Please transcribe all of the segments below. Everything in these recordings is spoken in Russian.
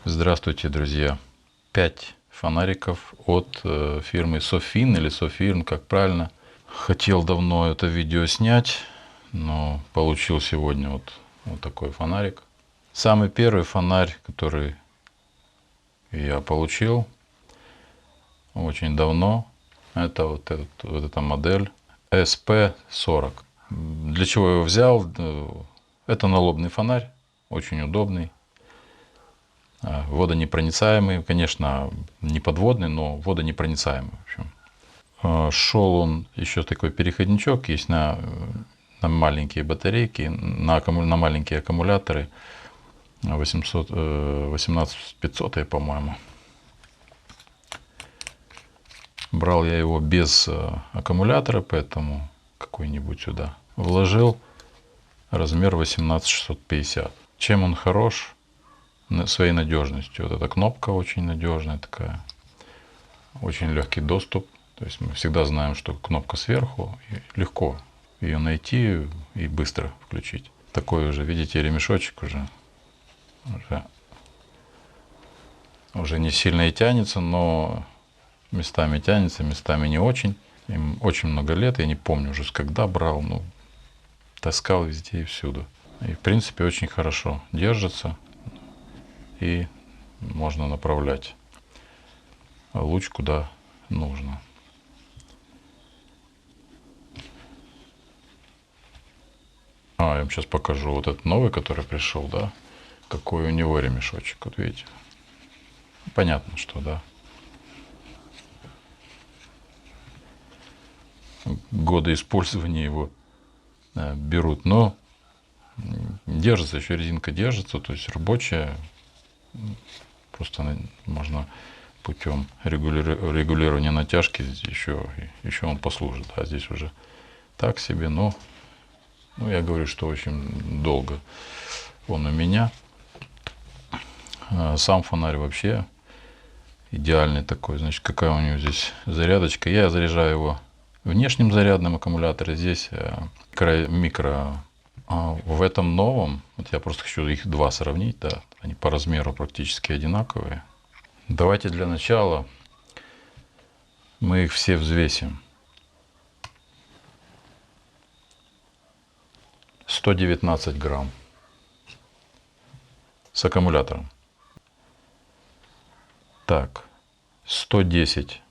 Здравствуйте, друзья! 5 фонариков от фирмы Sofin или Sofirn, как правильно. Хотел давно это видео снять, но получил сегодня вот такой фонарик. Самый первый фонарь, который я получил очень давно, это вот эта модель SP40. Для чего я его взял? Это налобный фонарь, очень удобный. Водонепроницаемый, конечно, не подводный, но водонепроницаемый. В общем. Шел он, еще такой переходничок есть на маленькие батарейки, на маленькие аккумуляторы 18500, по-моему. Брал я его без аккумулятора, поэтому какой-нибудь сюда вложил. Размер 18650. Чем он хорош? Своей надежностью. Вот эта кнопка очень надежная такая. Очень легкий доступ. То есть мы всегда знаем, что кнопка сверху. И легко ее найти и быстро включить. Такой уже, видите, ремешочек уже не сильно и тянется, но местами тянется, местами не очень. Им очень много лет, я не помню уже когда брал, но таскал везде и всюду. И в принципе очень хорошо держится. И можно направлять луч куда нужно. Я вам сейчас покажу вот этот новый, который пришел, да, какой у него ремешочек. Вот видите, понятно, что, да, годы использования его берут, но держится, еще резинка держится, то есть рабочая. Просто можно путем регулирования натяжки еще он послужит. А здесь уже так себе, но я говорю, что очень долго он у меня. Сам фонарь вообще идеальный такой. Значит, какая у него здесь зарядочка. Я заряжаю его внешним зарядным аккумулятором. Здесь микро. В этом новом, вот я просто хочу их два сравнить, да, они по размеру практически одинаковые. Давайте для начала мы их все взвесим. 119 грамм с аккумулятором. Так, 110,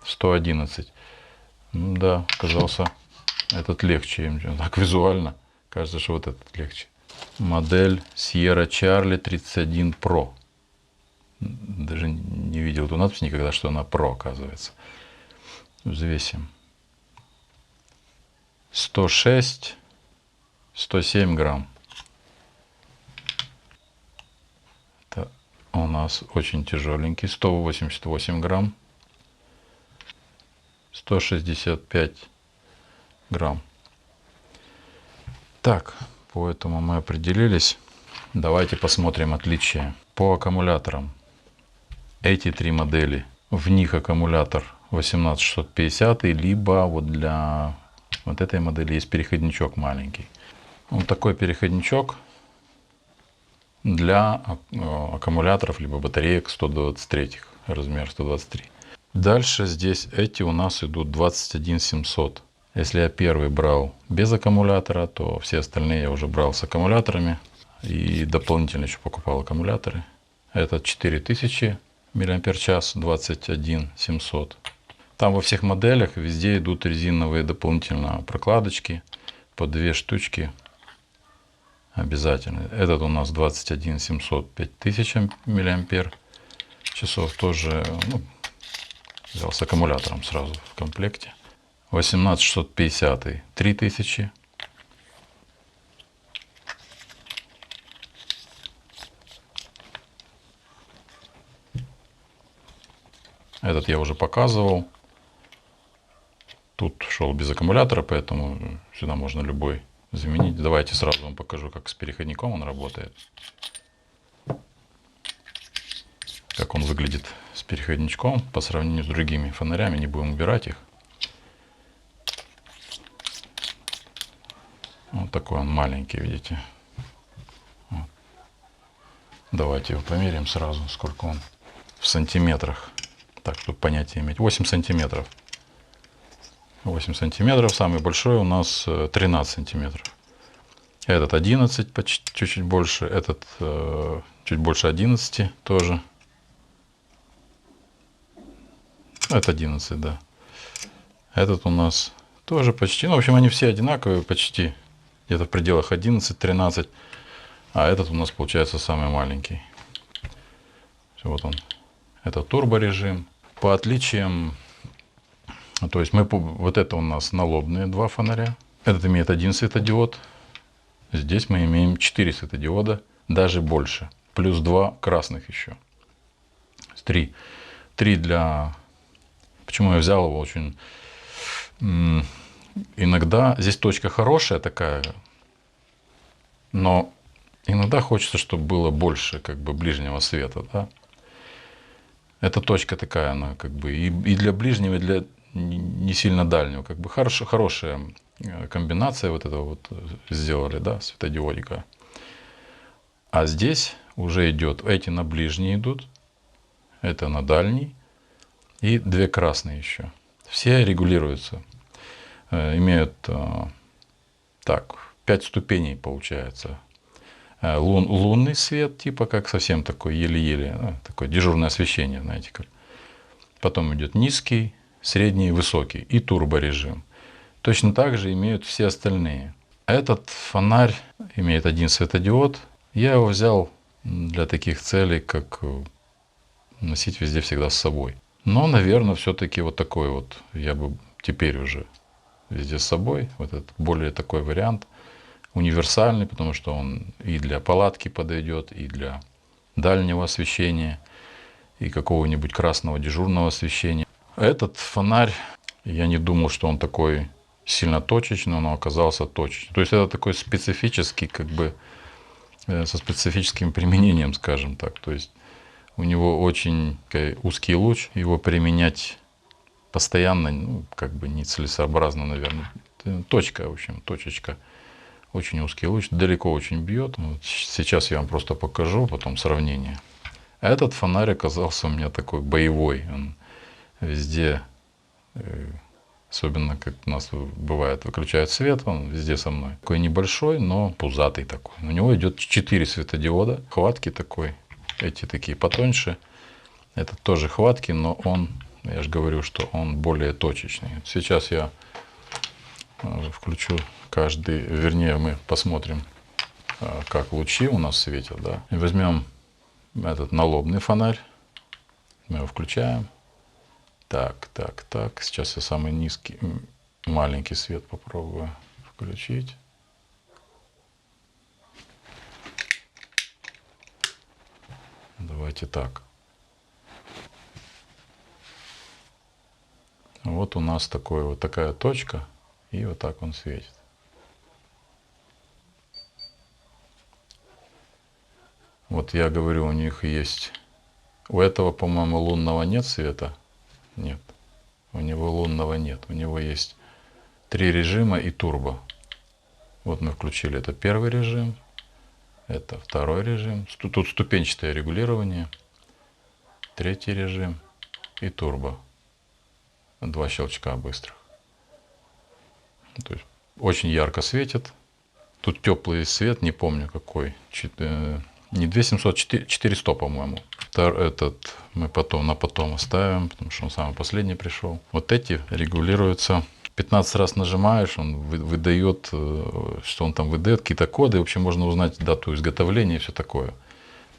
111. Да, казался этот легче, так визуально. Кажется, что вот этот легче. Модель Sierra Charlie 31 Pro. Даже не видел эту надпись никогда, что она Pro, оказывается. Взвесим. 106, 107 грамм. Это у нас очень тяжеленький. 188 грамм. 165 грамм. Так, по этому мы определились. Давайте посмотрим отличия. По аккумуляторам. Эти три модели. В них аккумулятор 18650, либо вот для вот этой модели есть переходничок маленький. Вот такой переходничок для аккумуляторов либо батареек 123, размер 123. Дальше здесь эти у нас идут 21700. Если я первый брал без аккумулятора, то все остальные я уже брал с аккумуляторами. И дополнительно еще покупал аккумуляторы. Это 4000 мАч, 21700. Там во всех моделях везде идут резиновые дополнительно прокладочки. По 2 штучки обязательно. Этот у нас 21700, 5000 мАч. Тоже взял с аккумулятором сразу в комплекте. 18650 3000. Этот я уже показывал. Тут шел без аккумулятора, поэтому сюда можно любой заменить. Давайте сразу вам покажу, как с переходником он работает. Как он выглядит с переходничком по сравнению с другими фонарями. Не будем убирать их. Вот такой он маленький, видите. Вот. Давайте его померяем сразу, сколько он в сантиметрах. Так, чтобы понятие иметь. 8 сантиметров. 8 сантиметров. Самый большой у нас 13 сантиметров. Этот 11, чуть-чуть больше. Этот чуть больше 11 тоже. Это 11, да. Этот у нас тоже почти. Ну, в общем, они все одинаковые почти. Где-то в пределах 11-13. А этот у нас получается самый маленький. Вот он. Это турборежим. По отличиям, то есть вот это у нас налобные два фонаря. Этот имеет один светодиод. Здесь мы имеем 4 светодиода, даже больше. Плюс 2 красных еще. 3. 3 для... Почему я взял его? Очень... Иногда здесь точка хорошая такая, но иногда хочется, чтобы было больше как бы ближнего света, да? Эта точка такая, она как бы и для ближнего, и для не сильно дальнего. Как бы хорошая комбинация вот этого вот сделали, да, светодиодика. А здесь уже идет, эти на ближний идут, это на дальний, и 2 красные еще. Все регулируются. Имеют так, 5 ступеней получается. Лунный свет, типа как совсем такой еле-еле, такое дежурное освещение, знаете как. Потом идет низкий, средний, высокий и турборежим. Точно так же имеют все остальные. Этот фонарь имеет один светодиод. Я его взял для таких целей, как носить везде всегда с собой. Но, наверное, все-таки вот такой вот я бы теперь уже везде с собой. Вот этот более такой вариант. Универсальный, потому что он и для палатки подойдет, и для дальнего освещения, и какого-нибудь красного дежурного освещения. Этот фонарь, я не думал, что он такой сильно точечный, но оказался точечный. То есть это такой специфический, как бы со специфическим применением, скажем так. То есть у него очень узкий луч, его применять постоянно, ну, как бы нецелесообразно, наверное. Точка, в общем, точечка. Очень узкий луч, далеко очень бьет. Вот сейчас я вам просто покажу, потом сравнение. Этот фонарь оказался у меня такой боевой. Он везде, особенно как у нас бывает, выключает свет, он везде со мной. Такой небольшой, но пузатый такой. У него идет 4 светодиода, хватки такой. Эти такие потоньше. Этот тоже хватки, но он, я же говорю, что он более точечный. Сейчас я включу каждый, вернее, мы посмотрим, как лучи у нас светят, да. И возьмем этот налобный фонарь, мы его включаем. Так. Сейчас я самый низкий, маленький свет попробую включить. Давайте так. Вот у нас такая точка, и вот так он светит. Вот я говорю, у них есть... У этого, по-моему, лунного нет света. Нет. У него лунного нет. У него есть 3 режима и турбо. Вот мы включили. Это первый режим. Это второй режим. Тут ступенчатое регулирование. 3-й режим и турбо. 2 щелчка быстрых. То есть очень ярко светит. Тут теплый свет, не помню какой. Не 2700, 400, по-моему. Этот мы потом оставим, потому что он самый последний пришел. Вот эти регулируются. 15 раз нажимаешь, он выдает, что он там выдает, какие-то коды. В общем, можно узнать дату изготовления и все такое.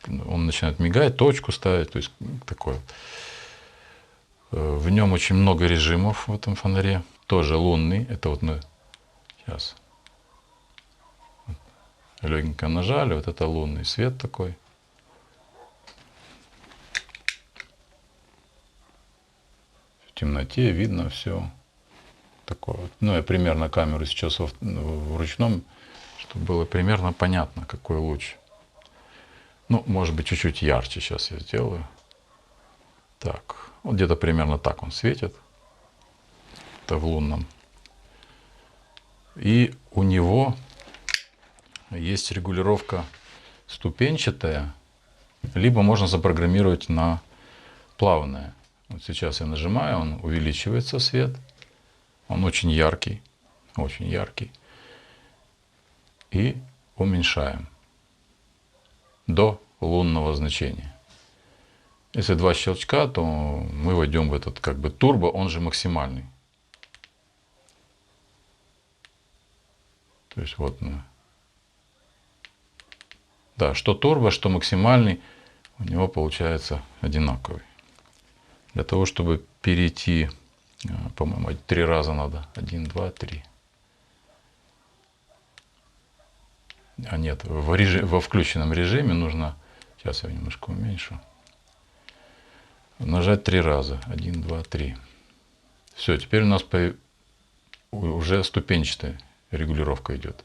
Он начинает мигать, точку ставить, то есть такое. В нем очень много режимов в этом фонаре. Тоже лунный. Это вот мы сейчас легенько нажали, вот это лунный свет такой. В темноте видно все такое. Ну, я примерно камеру сейчас в ручном, чтобы было примерно понятно, какой луч. Ну, может быть, чуть-чуть ярче сейчас я сделаю. Так, вот где-то примерно так он светит. Это в лунном. И у него есть регулировка ступенчатая. Либо можно запрограммировать на плавное. Вот сейчас я нажимаю, он увеличивается свет. Он очень яркий, очень яркий. И уменьшаем до лунного значения. Если 2 щелчка, то мы войдем в этот как бы турбо, он же максимальный. То есть вот мы. Да, что турбо, что максимальный, у него получается одинаковый. Для того, чтобы перейти, по-моему, 3 раза надо. 1, 2, 3. А нет, во включенном режиме нужно, сейчас я немножко уменьшу, нажать 3 раза. 1, 2, 3. Все, теперь у нас уже ступенчатая регулировка идет.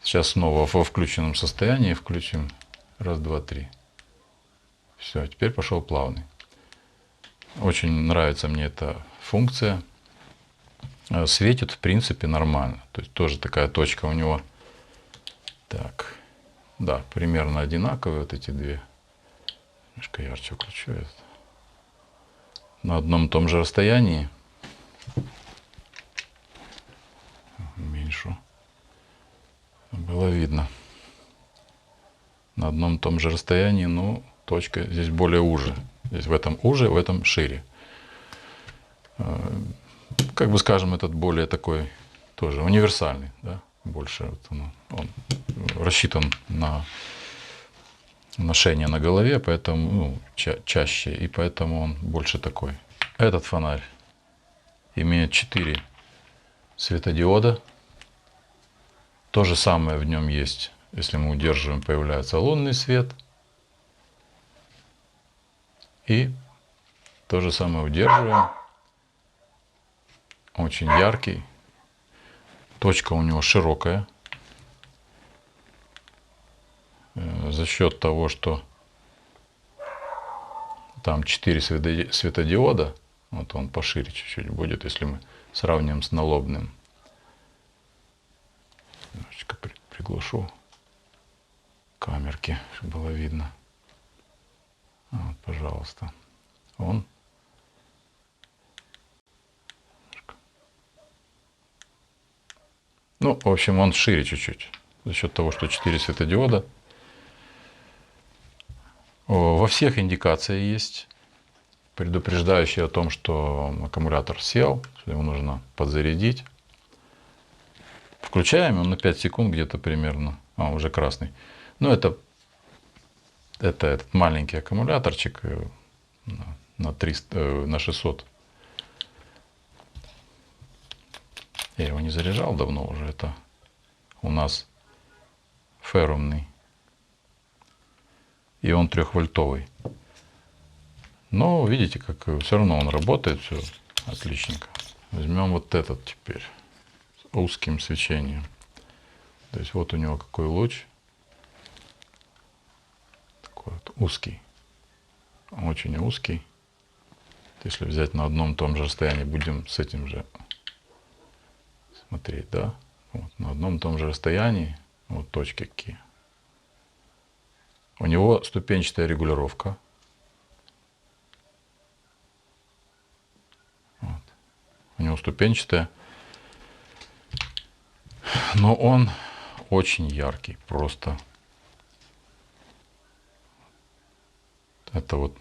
Сейчас снова во включенном состоянии включим. Раз, два, три. Все, теперь пошел плавный. Очень нравится мне эта функция. Светит в принципе нормально. То есть тоже такая точка у него. Так, да, примерно одинаковые вот эти две. Немножко ярче включу это. На одном и том же расстоянии. Уменьшу. Было видно. На одном и том же расстоянии, но точка здесь более уже. Здесь в этом уже, в этом шире. Как бы скажем, этот более такой тоже универсальный, да? Больше вот он рассчитан на ношение на голове, поэтому чаще, и поэтому он больше такой. Этот фонарь имеет 4 светодиода. То же самое в нем есть. Если мы удерживаем, появляется лунный свет. И то же самое удерживаем. Очень яркий. Точка у него широкая. За счет того, что там 4 светодиода, вот он пошире чуть-чуть будет, если мы сравним с налобным. Немножечко приглушу камерки, чтобы было видно. Вот, пожалуйста. Он. Ну, в общем, он шире чуть-чуть. За счет того, что 4 светодиода. Во всех индикация есть, предупреждающая о том, что аккумулятор сел, что его нужно подзарядить. Включаем, он на 5 секунд где-то примерно. Уже красный. Ну, это этот маленький аккумуляторчик на 300, на 600. Я его не заряжал давно уже. Это у нас феррумный. И он 3-вольтовый. Но видите, как все равно он работает, все отличненько. Возьмем вот этот теперь с узким свечением. То есть вот у него какой луч. Такой вот узкий. Очень узкий. Если взять на одном и том же расстоянии, будем с этим же смотреть, да? Вот, на одном и том же расстоянии, вот точки какие. У него ступенчатая регулировка. Вот. У него ступенчатая. Но он очень яркий, просто. Это вот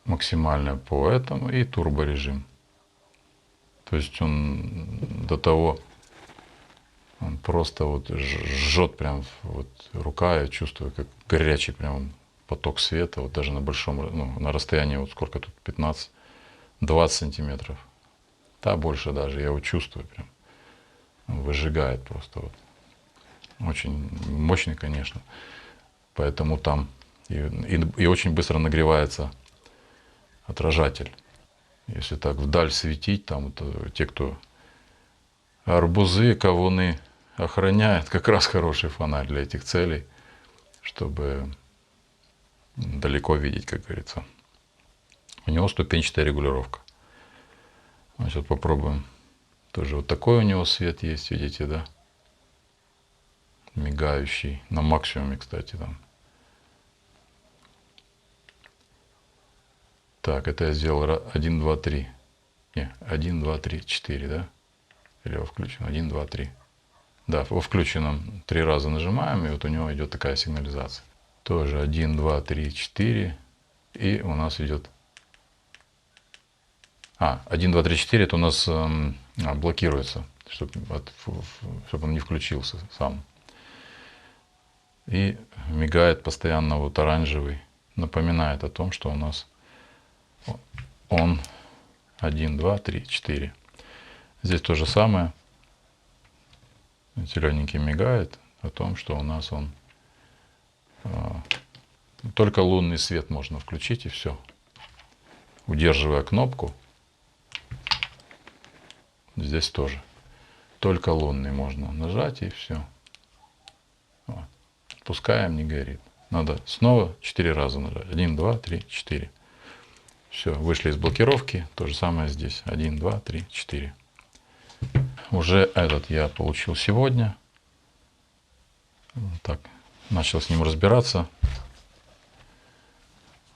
максимально по этому и турборежим. То есть он до того, он просто вот жжет прям вот рука, я чувствую, как горячий прям поток света, вот даже на большом, ну, на расстоянии вот сколько тут, 15-20 сантиметров. Да, больше даже, я его чувствую прям. Он выжигает просто вот. Очень мощный, конечно. Поэтому там и очень быстро нагревается отражатель. Если так вдаль светить, там вот, те, кто арбузы, кавуны охраняет, как раз хороший фонарь для этих целей, чтобы далеко видеть, как говорится. У него ступенчатая регулировка. Сейчас попробуем. Тоже вот такой у него свет есть, видите, да? мигающий на максимуме, кстати, там. Так, это я сделал 1, 2, 3. Не, 1, 2, 3, 4, да? Или во включенном 1, 2, 3. Да, во включенном 3 раза нажимаем, и вот у него идет такая сигнализация. Тоже 1, 2, 3, 4. И у нас идет... 1, 2, 3, 4 это у нас блокируется, чтобы он не включился сам. И мигает постоянно вот оранжевый. Напоминает о том, что у нас он 1, 2, 3, 4. Здесь то же самое. Зелененький мигает о том, что у нас он... Только лунный свет можно включить, и все. Удерживая кнопку. Здесь тоже. Только лунный можно нажать, и все. Вот. Отпускаем, не горит. Надо снова 4 раза нажать. 1, 2, 3, 4. Все, вышли из блокировки. То же самое здесь. 1, 2, 3, 4. Уже этот я получил сегодня. Так, начал с ним разбираться.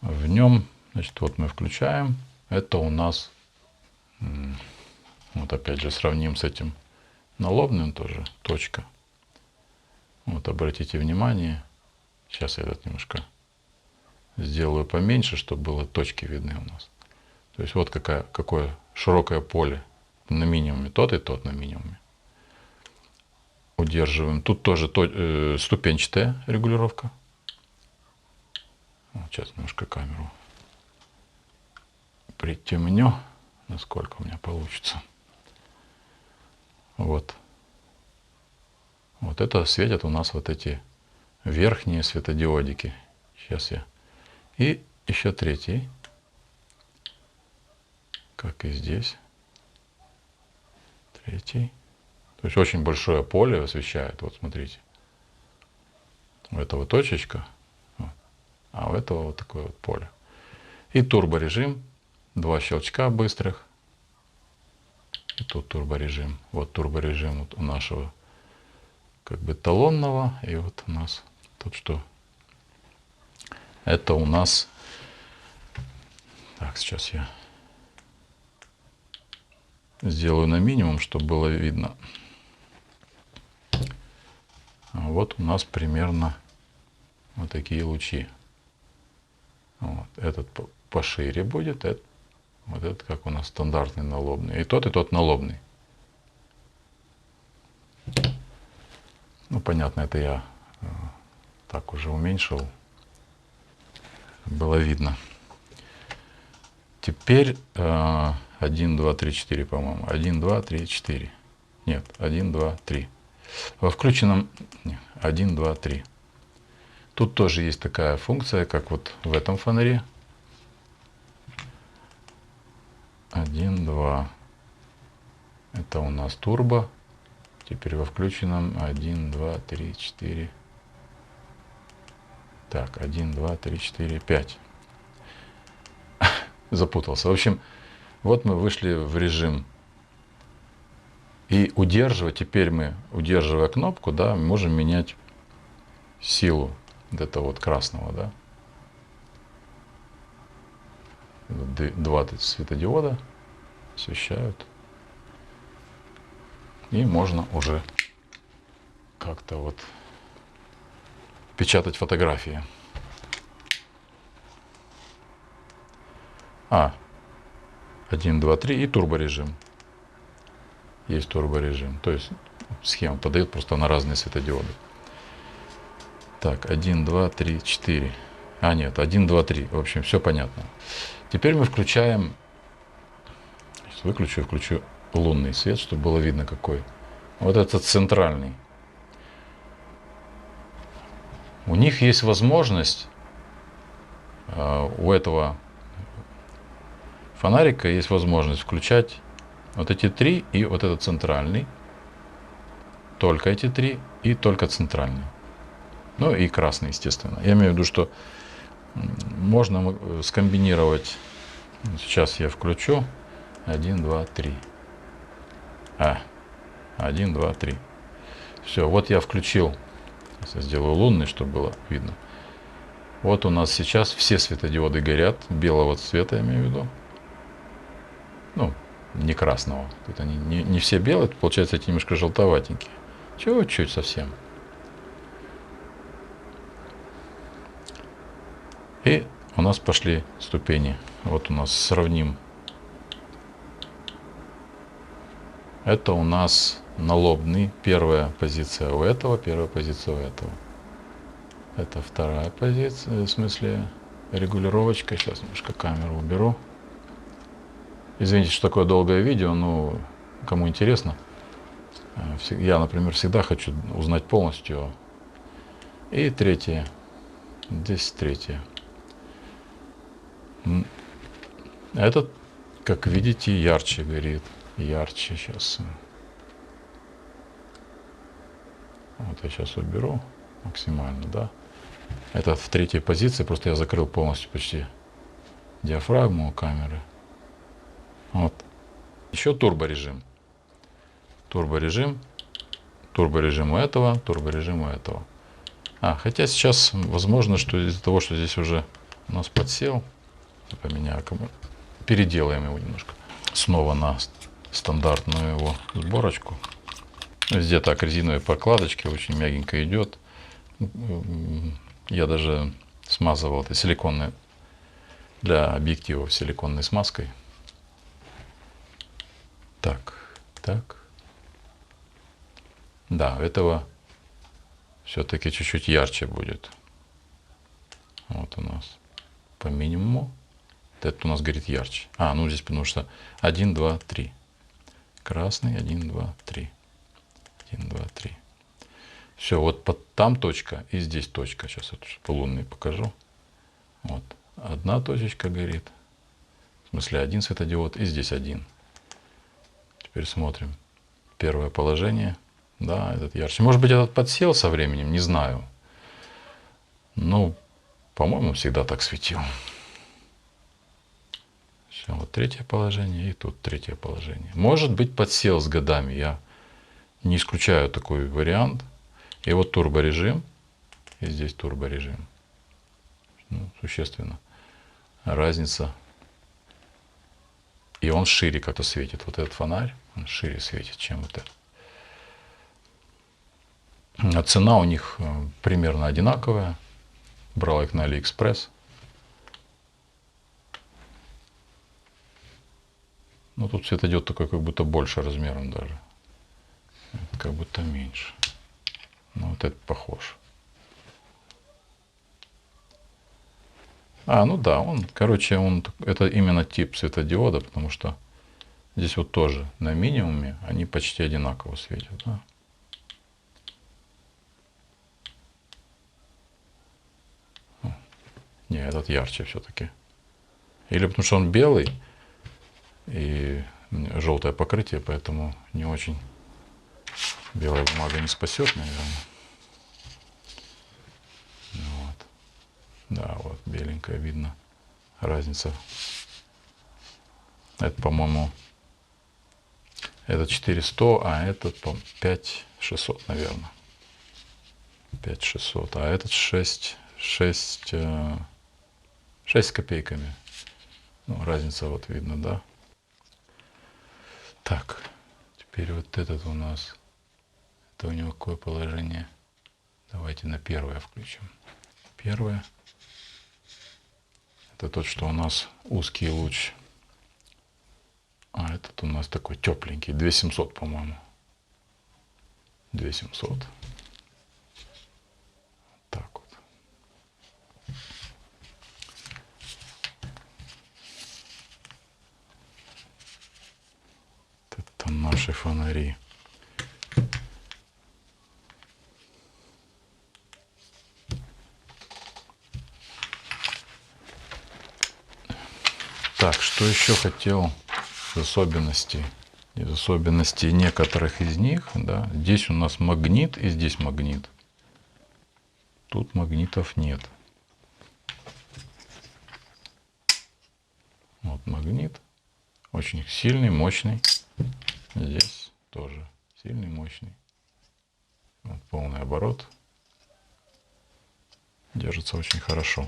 В нем, значит, вот мы включаем. Это у нас, вот опять же сравним с этим налобным тоже, точка. Вот обратите внимание. Сейчас я этот немножко сделаю поменьше, чтобы было точки видны у нас. То есть вот какое широкое поле на минимуме, тот и тот на минимуме. Удерживаем. Тут тоже ступенчатая регулировка. Вот сейчас немножко камеру притемню, насколько у меня получится. Вот. Вот это светят у нас вот эти верхние светодиодики. Сейчас я. И еще третий. Как и здесь. Третий. То есть очень большое поле освещает. Вот смотрите. У этого точечка. А у этого вот такое вот поле. И турборежим. 2 щелчка быстрых. И тут турборежим. Вот турборежим вот у нашего как бы талонного. И вот у нас тут что? Это у нас... Так, сейчас я сделаю на минимум, чтобы было видно. Вот у нас примерно вот такие лучи. Вот. Этот пошире будет. Вот этот как у нас стандартный налобный. И тот налобный. Ну, понятно, это я так уже уменьшил. Было видно. Теперь 1, 2, 3, 4, по-моему. 1, 2, 3, 4. Нет, 1, 2, 3. Во включенном 1, 2, 3. Тут тоже есть такая функция, как вот в этом фонаре. 1, 2. Это у нас турбо. Теперь во включенном 1, 2, 3, 4. Так, 1, 2, 3, 4, 5. Запутался. В общем, вот мы вышли в режим. И удерживать, теперь мы, удерживая кнопку, да, можем менять силу вот этого вот красного, да. 2 светодиода освещают. И можно уже как-то вот печатать фотографии. 1, 2, 3 и турборежим. Есть турборежим. То есть схема подает просто на разные светодиоды. Так, 1, 2, 3, 4. Нет, 1, 2, 3. В общем, все понятно. Теперь мы включаем, включу лунный свет, чтобы было видно какой. Вот этот центральный. У них есть возможность, у этого фонарика есть возможность включать вот эти 3 и вот этот центральный. Только эти 3 и только центральный. Ну и красный, естественно. Я имею в виду, что можно скомбинировать. Сейчас я включу. 1, 2, 3. 1, 2, 3. Все, вот я включил Сейчас я сделаю лунный, чтобы было видно. Вот у нас сейчас все светодиоды горят, белого цвета, я имею в виду. Ну, не красного. Тут они не все белые, получается, эти немножко желтоватенькие. Чуть-чуть совсем. И у нас пошли ступени. Вот у нас сравним. Это у нас налобный. Первая позиция у этого, первая позиция у этого. Это вторая позиция, в смысле регулировочка. Сейчас немножко камеру уберу. Извините, что такое долгое видео, но кому интересно. Я, например, всегда хочу узнать полностью. И третье. Здесь третье. Этот, как видите, ярче горит. Ярче сейчас. Вот я сейчас уберу максимально, да. Это в третьей позиции, просто я закрыл полностью почти диафрагму у камеры. Вот. Еще турборежим. Турборежим. Турборежим у этого, турборежим у этого. Хотя сейчас возможно, что из-за того, что здесь уже у нас подсел, поменяю, переделаем его немножко. Снова на стандартную его сборочку. Везде так резиновые прокладочки, очень мягенько идет. Я даже смазывал это силиконной для объективов силиконной смазкой. Так. Да, этого все-таки чуть-чуть ярче будет. Вот у нас по минимуму. Это у нас горит ярче. Ну здесь потому что 1, 2, 3. Красный, 1, 2, 3. 1, 2, 3. Все, вот там точка и здесь точка. Сейчас это по лунной покажу. Вот. Одна точечка горит. В смысле один светодиод и здесь один. Теперь смотрим. Первое положение. Да, этот ярче. Может быть, этот подсел со временем, не знаю. Ну, по-моему, всегда так светил. Все, вот третье положение и тут третье положение. Может быть, подсел с годами. Я не исключаю такой вариант. И вот турборежим. И здесь турборежим. Существенно. Разница. И он шире как-то светит. Вот этот фонарь, он шире светит, чем вот этот. А цена у них примерно одинаковая. Брал их на AliExpress. Но тут светодиод такой, как будто больше размером даже. Это как будто меньше. Вот этот похож. Ну да, это именно тип светодиода, потому что здесь вот тоже на минимуме они почти одинаково светят. Да? Не, этот ярче все-таки. Или потому что он белый и желтое покрытие, поэтому не очень белая бумага не спасет, наверное. Вот. Да, вот беленькая видно разница. Это, по-моему, это 4100, а этот 5600, наверное. 5600, а этот 6 с копейками. Разница вот видно, да? Так, теперь вот этот у нас. Это у него какое положение? Давайте на первое включим. Первое. Это тот, что у нас узкий луч. Этот у нас такой тепленький. 2700, по-моему. 2700. Так вот. Это наши фонари. Так, что еще хотел из особенностей некоторых из них, да. Здесь у нас магнит и здесь магнит. Тут магнитов нет. Вот магнит. Очень сильный, мощный. Здесь тоже сильный, мощный. Вот полный оборот. Держится очень хорошо.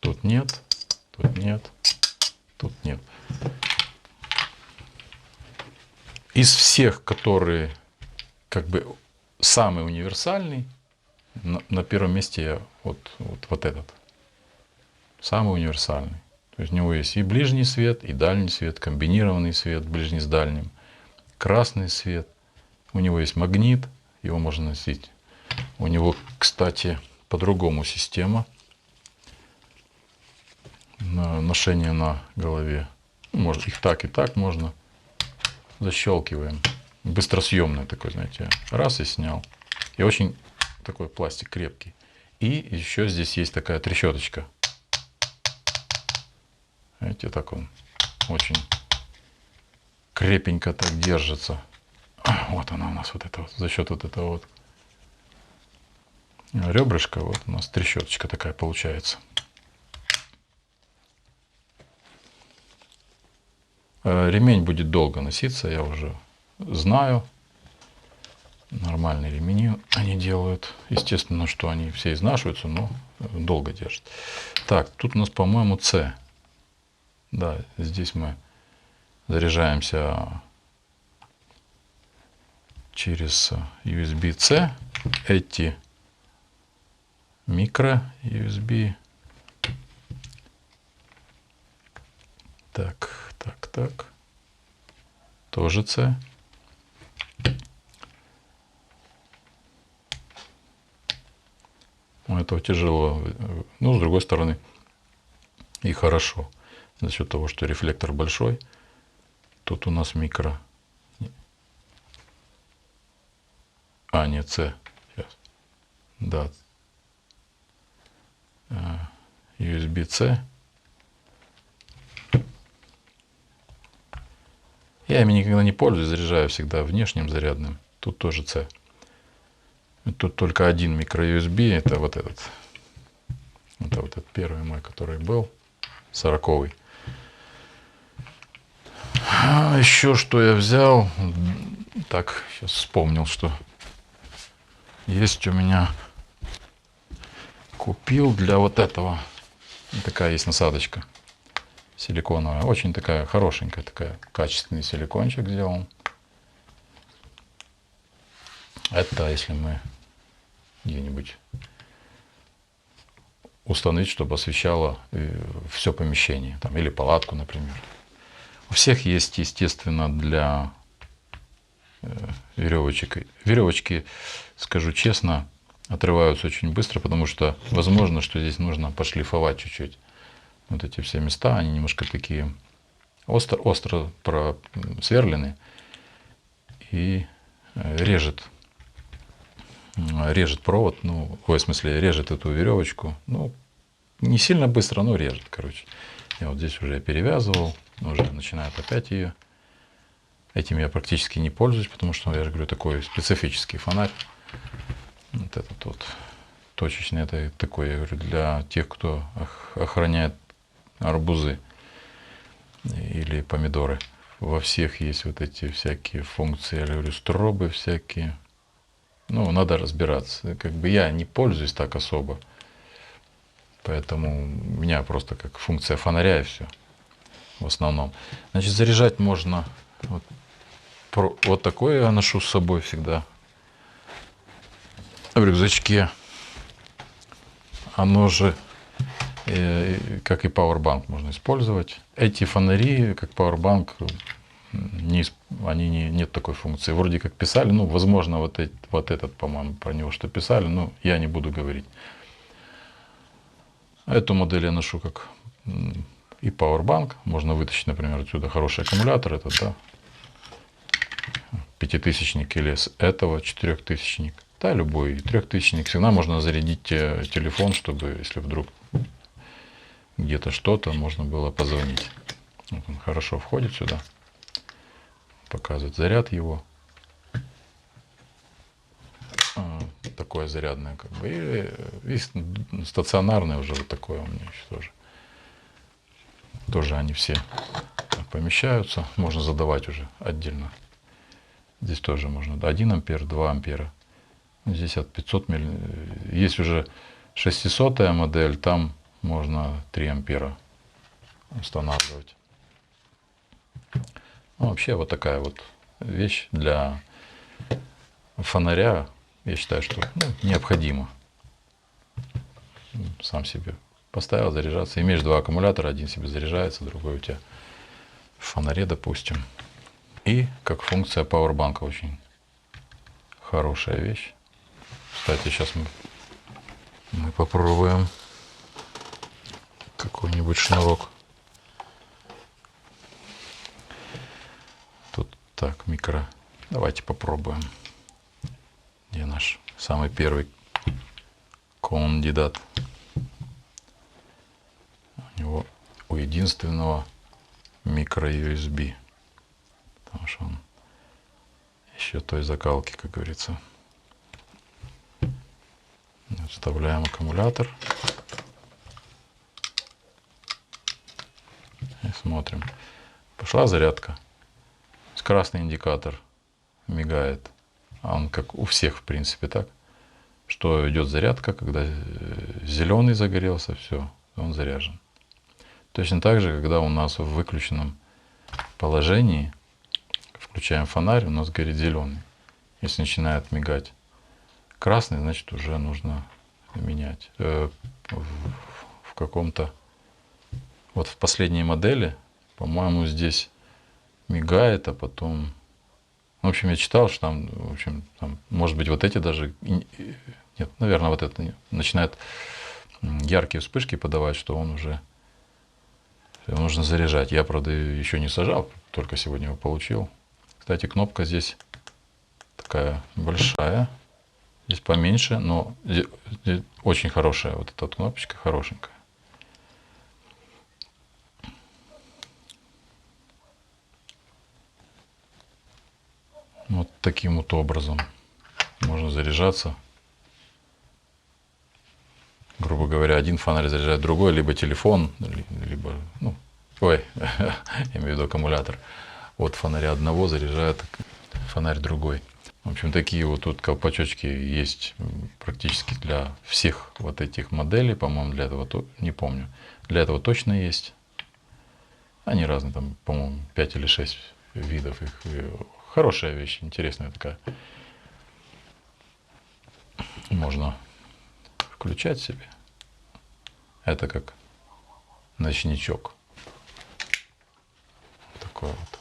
Тут нет, тут нет, тут нет. Из всех, которые как бы самый универсальный, на первом месте я вот этот. Самый универсальный. То есть у него есть и ближний свет, и дальний свет, комбинированный свет, ближний с дальним, красный свет. У него есть магнит, его можно носить. У него, кстати, по-другому система ношения на голове. Может, их так и так можно. Защелкиваем. Быстросъемный такой, знаете, раз и снял. И очень такой пластик крепкий. И еще здесь есть такая трещоточка. Видите, так он очень крепенько так держится. Вот она у нас вот это вот, за счет вот этого вот ребрышка, вот у нас трещоточка такая получается. Ремень будет долго носиться, я уже знаю. Нормальные ремени они делают. Естественно, что они все изнашиваются, но долго держат. Так, тут у нас, по-моему, C. Да, здесь мы заряжаемся через USB-C. Эти микро USB. Так. Тоже C. У этого тяжело. Но с другой стороны и хорошо. За счет того, что рефлектор большой. Тут у нас микро. А, нет, C. Сейчас. Да. USB-C. Я ими никогда не пользуюсь, заряжаю всегда внешним зарядным. Тут тоже C. Тут только один микро-USB, это вот этот. Это вот этот первый мой, который был, 40-й. А еще что я взял, так, сейчас вспомнил, что есть у меня, купил для вот этого, такая есть насадочка силиконовая, очень такая хорошенькая, такая, качественный силикончик сделан. Это если мы где-нибудь установить, чтобы освещало все помещение, там, или палатку, например. У всех есть, естественно, для веревочек. Веревочки, скажу честно, отрываются очень быстро, потому что возможно, что здесь нужно пошлифовать чуть-чуть. Вот эти все места, они немножко такие остро просверлены и режет провод, ну, в смысле, режет эту веревочку. Ну, не сильно быстро, но режет, короче. Я вот здесь уже перевязывал, уже начинает опять ее. Этим я практически не пользуюсь, потому что, я же говорю, такой специфический фонарь. Вот этот вот точечный, это такой, я говорю, для тех, кто охраняет арбузы или помидоры. Во всех есть вот эти всякие функции, я говорю, стробы всякие. Ну, надо разбираться. Как бы я не пользуюсь так особо. Поэтому у меня просто как функция фонаря и все. В основном. Значит, заряжать можно. Вот такое я ношу с собой всегда. В рюкзачке. Оно же, как и пауэрбанк, можно использовать. Эти фонари, как пауэрбанк, нет такой функции. Вроде как писали, ну, возможно, вот этот, по-моему, про него что писали, но я не буду говорить. Эту модель я ношу как и пауэрбанк. Можно вытащить, например, отсюда хороший аккумулятор, этот, да, 5000-ник, или с этого 4000-ник. Да, любой 3000-ник. Всегда можно зарядить телефон, чтобы, если вдруг где-то что-то, можно было позвонить. Вот он хорошо входит сюда. Показывает заряд его. Такое зарядное, как бы. И стационарное уже вот такое у меня еще тоже. Тоже они все помещаются. Можно задавать уже отдельно. Здесь тоже можно 1 ампер, 2 ампера. Здесь от 500 милли. Есть уже 600 модель, там можно 3 ампера устанавливать. Ну, вообще вот такая вот вещь для фонаря, я считаю, что необходимо. Сам себе поставил заряжаться. Имеешь два аккумулятора, один себе заряжается, другой у тебя в фонаре, допустим. И как функция пауэрбанка очень хорошая вещь. Кстати, сейчас мы попробуем какой-нибудь шнурок. Тут так, микро. Давайте попробуем. Где наш самый первый кандидат? У него у единственного микро USB. Потому что он еще той закалки, как говорится. Вставляем аккумулятор. И смотрим. Пошла зарядка. Красный индикатор мигает. А он как у всех, в принципе, так. Что идет зарядка, когда зеленый загорелся, все, он заряжен. Точно так же, когда у нас в выключенном положении включаем фонарь, у нас горит зеленый. Если начинает мигать красный, значит уже нужно менять. В каком-то... Вот в последней модели, по-моему, здесь мигает, а потом... В общем, я читал, что там, в общем, там, может быть, вот эти даже... Нет, наверное, вот это начинает яркие вспышки подавать, что он уже... Нужно заряжать. Я, правда, еще не сажал, только сегодня его получил. Кстати, кнопка здесь такая большая. Здесь поменьше, но здесь очень хорошая. Вот эта вот кнопочка хорошенькая. Вот таким вот образом можно заряжаться. Грубо говоря, один фонарь заряжает другой, либо телефон, либо, я имею в виду аккумулятор. От фонаря одного заряжает фонарь другой. В общем, такие вот тут колпачочки есть практически для всех вот этих моделей. По-моему, для этого, не помню, для этого точно есть. Они разные, там, по-моему, 5 или 6 видов их. Хорошая вещь, интересная такая. Можно включать себе. Это как ночничок. Такой вот.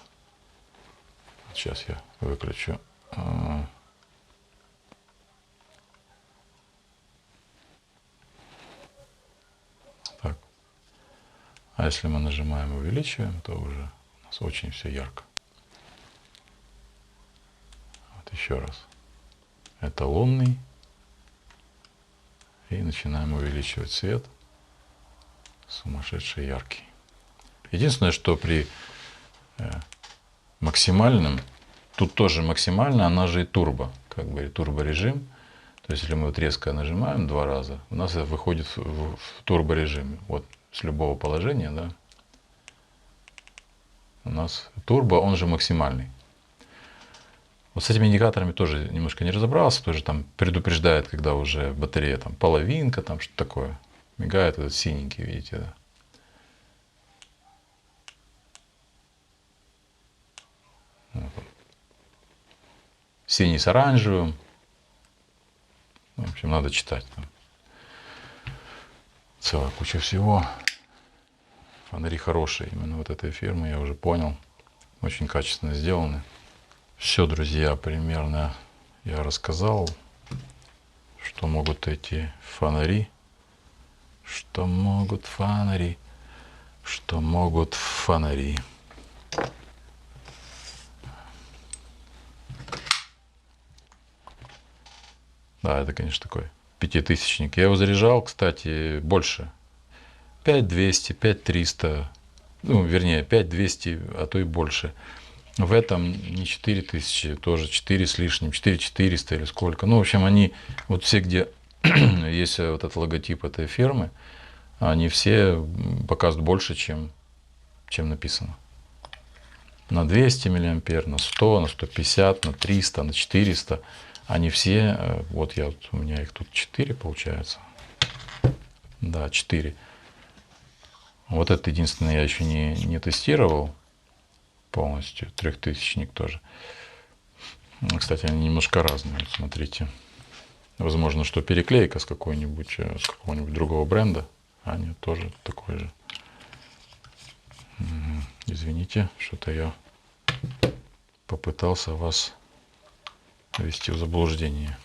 Сейчас я выключу. Так. А если мы нажимаем увеличиваем, то уже у нас очень все ярко. Вот еще раз. Это лунный. И начинаем увеличивать свет. Сумасшедший яркий. Единственное, что при максимальном, тут тоже максимально, она же и турбо, как бы турборежим. То есть, если мы вот резко нажимаем 2 раза, у нас это выходит в турборежим. Вот с любого положения, да, у нас турбо, он же максимальный. Вот с этими индикаторами тоже немножко не разобрался, тоже там предупреждает, когда уже батарея там половинка, там что-то такое. Мигает этот синенький, видите, да. Вот. Синий с оранжевым. В общем, надо читать. Там целая куча всего. Фонари хорошие, именно вот этой фирмы, я уже понял. Очень качественно сделаны. Все, друзья, примерно я рассказал, что могут эти фонари, что могут фонари. Да, это, конечно, такой пятитысячник. Я его заряжал, кстати, больше. 5200, 5300, вернее, 5200, а то и больше. В этом не 4000, тоже 4 с лишним, 4400 или сколько. В общем, они вот все, где есть вот этот логотип этой фирмы, они все показывают больше, чем написано. На 200 миллиампер, на 100, на 150, на 300, на 400. Они все, у меня их тут 4 получается. Да, 4. Вот это единственное я еще не тестировал полностью. 3000-ник тоже. Кстати, они немножко разные. Вот смотрите. Возможно, что переклейка с какого-нибудь другого бренда. А нет, тоже такой же. Извините, что-то я попытался вас ввести в заблуждение.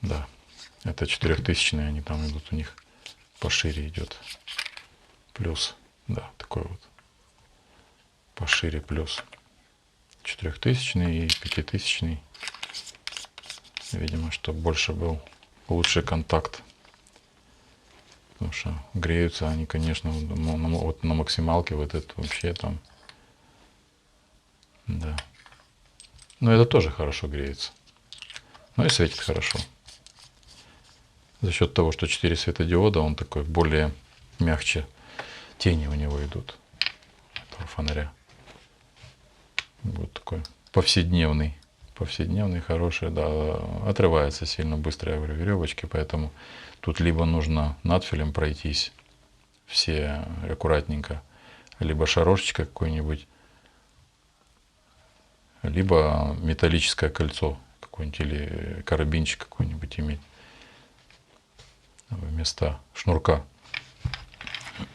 Да, это 4000-е, они там идут, у них пошире идет. Плюс, да, такой вот пошире плюс. 4000-й и 5000-й. Видимо, чтобы больше был лучший контакт. Потому что греются они, конечно, вот на максималке, вот это вообще там. Да. Но это тоже хорошо греется. Ну и светит хорошо. За счет того, что 4 светодиода, он такой более мягче. Тени у него идут. Этого фонаря. Вот такой повседневный, хороший, да, отрывается сильно быстро, я говорю, веревочки, поэтому тут либо нужно надфилем пройтись все аккуратненько, либо шарошечкой какой-нибудь, либо металлическое кольцо какое-нибудь или карабинчик какой-нибудь иметь вместо шнурка,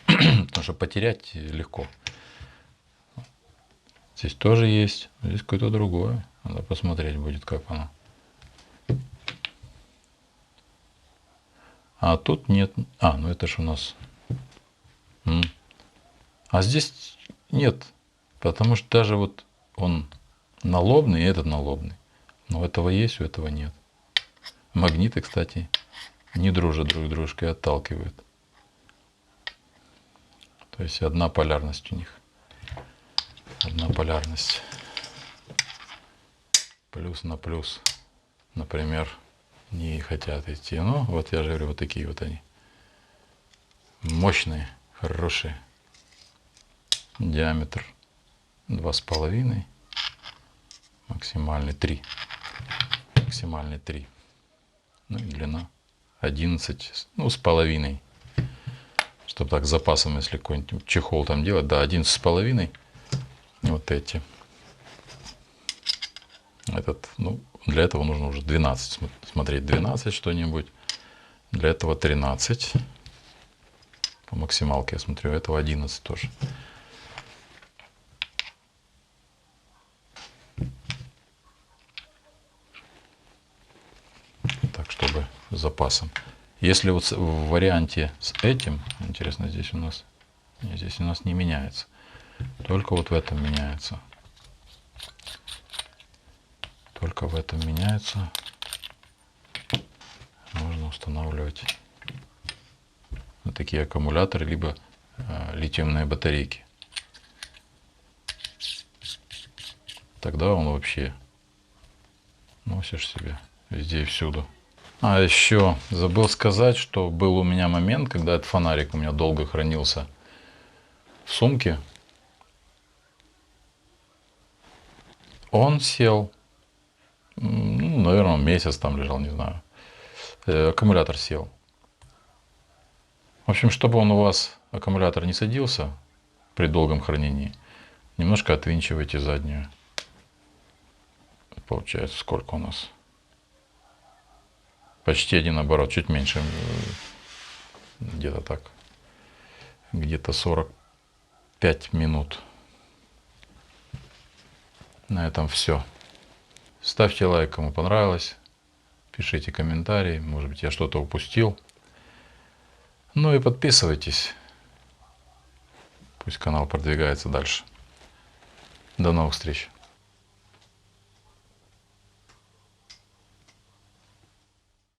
потому что потерять легко. Здесь тоже есть, здесь какое-то другое. Надо посмотреть будет, как оно. А тут нет. Ну это ж у нас. А здесь нет. Потому что даже вот он налобный, и этот налобный. Но у этого есть, у этого нет. Магниты, кстати, не дружат друг с дружкой, отталкивают. То есть одна полярность у них. Одна полярность. Плюс на плюс, например, не хотят идти. Ну, вот я же говорю, вот такие вот они. Мощные, хорошие. Диаметр 2,5. Максимальный 3. Максимальный 3. Ну и длина 11, ну, с половиной. Чтобы так с запасом, если какой-нибудь чехол там делать, да, 11,5. Вот эти. Этот, ну, для этого нужно уже 12. Смотреть 12 что-нибудь. Для этого 13. По максималке я смотрю. Этого 11 тоже. Так, чтобы с запасом. Если вот в варианте с этим, интересно, здесь у нас не меняется. Только вот в этом меняется. Только в этом меняется. Можно устанавливать вот такие аккумуляторы, либо литиумные батарейки. Тогда он вообще носишь себе везде и всюду. А еще забыл сказать, что был у меня момент, когда этот фонарик у меня долго хранился в сумке. Он сел. Ну, наверное, месяц там лежал, не знаю. Аккумулятор сел. В общем, чтобы он у вас, аккумулятор, не садился при долгом хранении, немножко отвинчивайте заднюю. Получается, сколько у нас? Почти один оборот, чуть меньше. Где-то так. Где-то 45 минут. На этом все. Ставьте лайк, кому понравилось. Пишите комментарии. Может быть, я что-то упустил. Ну и подписывайтесь. Пусть канал продвигается дальше. До новых встреч.